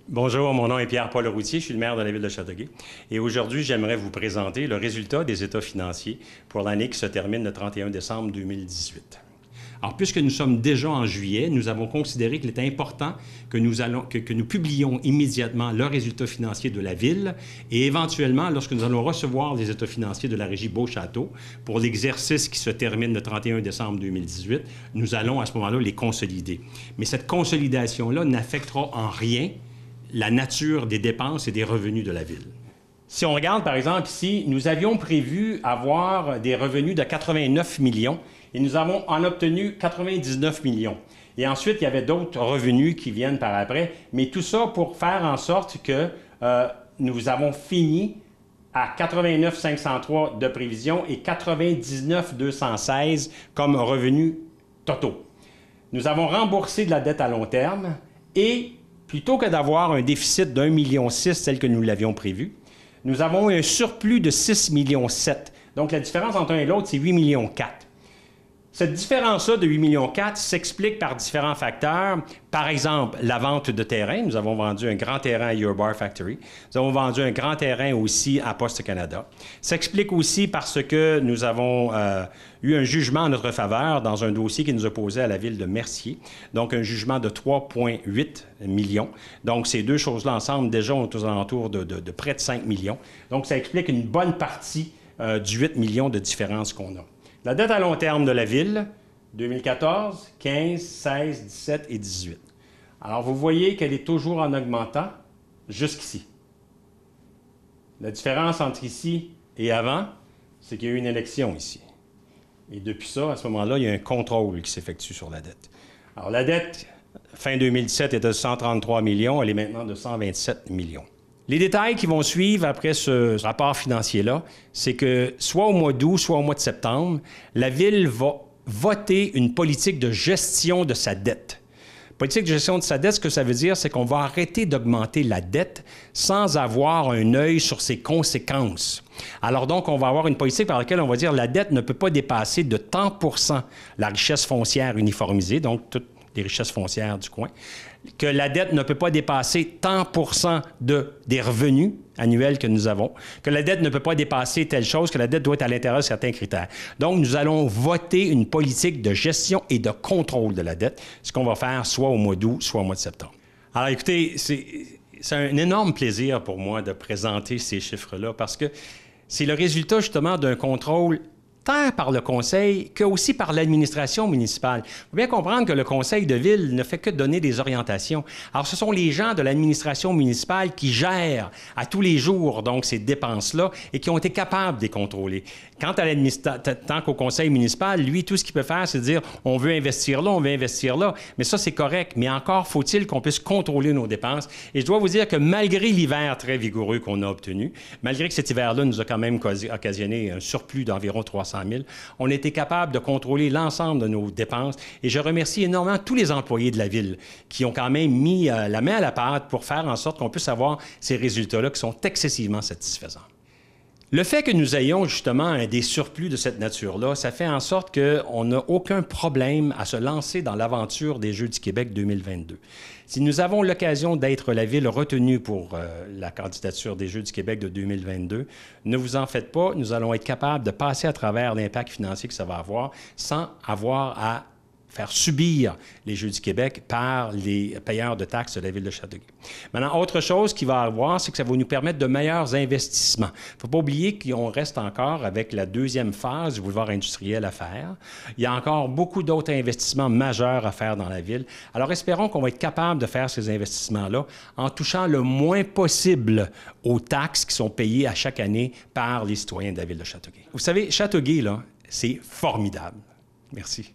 Bonjour, mon nom est Pierre-Paul Routier, je suis le maire de la ville de Châteauguay. Et aujourd'hui, j'aimerais vous présenter le résultat des états financiers pour l'année qui se termine le 31 décembre 2018. Alors, puisque nous sommes déjà en juillet, nous avons considéré qu'il était important que nous publions immédiatement le résultat financier de la ville et éventuellement, lorsque nous allons recevoir les états financiers de la régie Beauchâteau pour l'exercice qui se termine le 31 décembre 2018, nous allons à ce moment-là les consolider. Mais cette consolidation-là n'affectera en rien la nature des dépenses et des revenus de la ville. Si on regarde, par exemple, ici, nous avions prévu avoir des revenus de 89 millions et nous avons en obtenu 99 millions. Et ensuite, il y avait d'autres revenus qui viennent par après, mais tout ça pour faire en sorte que nous avons fini à 89 503 de prévision et 99 216 comme revenus totaux. Nous avons remboursé de la dette à long terme et plutôt que d'avoir un déficit d'1,6 million tel que nous l'avions prévu, nous avons un surplus de 6,7 millions. Donc, la différence entre un et l'autre, c'est 8,4 millions. Cette différence-là de 8,4 millions s'explique par différents facteurs. Par exemple, la vente de terrain. Nous avons vendu un grand terrain à Your Bar Factory. Nous avons vendu un grand terrain aussi à Poste Canada. Ça explique aussi parce que nous avons eu un jugement en notre faveur dans un dossier qui nous opposait à la ville de Mercier. Donc, un jugement de 3,8 millions. Donc, ces deux choses-là ensemble, déjà, on est aux alentours de près de 5 millions. Donc, ça explique une bonne partie du 8 millions de différence qu'on a. La dette à long terme de la ville, 2014, 15, 16, 17 et 18. Alors, vous voyez qu'elle est toujours en augmentant jusqu'ici. La différence entre ici et avant, c'est qu'il y a eu une élection ici. Et depuis ça, à ce moment-là, il y a un contrôle qui s'effectue sur la dette. Alors, la dette, fin 2017, était de 133 millions, elle est maintenant de 127 millions. Les détails qui vont suivre après ce rapport financier-là, c'est que soit au mois d'août, soit au mois de septembre, la Ville va voter une politique de gestion de sa dette. Politique de gestion de sa dette, ce que ça veut dire, c'est qu'on va arrêter d'augmenter la dette sans avoir un œil sur ses conséquences. Alors donc, on va avoir une politique par laquelle on va dire que la dette ne peut pas dépasser de tant % la richesse foncière uniformisée, donc toutes les richesses foncières du coin, que la dette ne peut pas dépasser tant % des revenus annuels que nous avons, que la dette ne peut pas dépasser telle chose, que la dette doit être à l'intérieur de certains critères. Donc, nous allons voter une politique de gestion et de contrôle de la dette, ce qu'on va faire soit au mois d'août, soit au mois de septembre. Alors, écoutez, c'est un énorme plaisir pour moi de présenter ces chiffres-là parce que c'est le résultat justement d'un contrôle tant par le conseil que aussi par l'administration municipale. Il faut bien comprendre que le conseil de ville ne fait que donner des orientations. Alors, ce sont les gens de l'administration municipale qui gèrent à tous les jours donc ces dépenses-là et qui ont été capables de les contrôler. Tant qu'au conseil municipal, lui, tout ce qu'il peut faire, c'est de dire on veut investir là, on veut investir là. Mais ça, c'est correct. Mais encore faut-il qu'on puisse contrôler nos dépenses. Et je dois vous dire que malgré l'hiver très vigoureux qu'on a obtenu, malgré que cet hiver-là nous a quand même occasionné un surplus d'environ 300 000, on a été capable de contrôler l'ensemble de nos dépenses. Et je remercie énormément tous les employés de la ville qui ont quand même mis la main à la pâte pour faire en sorte qu'on puisse avoir ces résultats-là qui sont excessivement satisfaisants. Le fait que nous ayons justement des surplus de cette nature-là, ça fait en sorte qu'on n'a aucun problème à se lancer dans l'aventure des Jeux du Québec 2022. Si nous avons l'occasion d'être la ville retenue pour la candidature des Jeux du Québec de 2022, ne vous en faites pas, nous allons être capables de passer à travers l'impact financier que ça va avoir sans avoir à faire subir les Jeux du Québec par les payeurs de taxes de la ville de Châteauguay. Maintenant, autre chose qu'il va avoir, c'est que ça va nous permettre de meilleurs investissements. Il ne faut pas oublier qu'on reste encore avec la deuxième phase du boulevard industriel à faire. Il y a encore beaucoup d'autres investissements majeurs à faire dans la ville. Alors, espérons qu'on va être capable de faire ces investissements-là en touchant le moins possible aux taxes qui sont payées à chaque année par les citoyens de la ville de Châteauguay. Vous savez, Châteauguay, là, c'est formidable. Merci.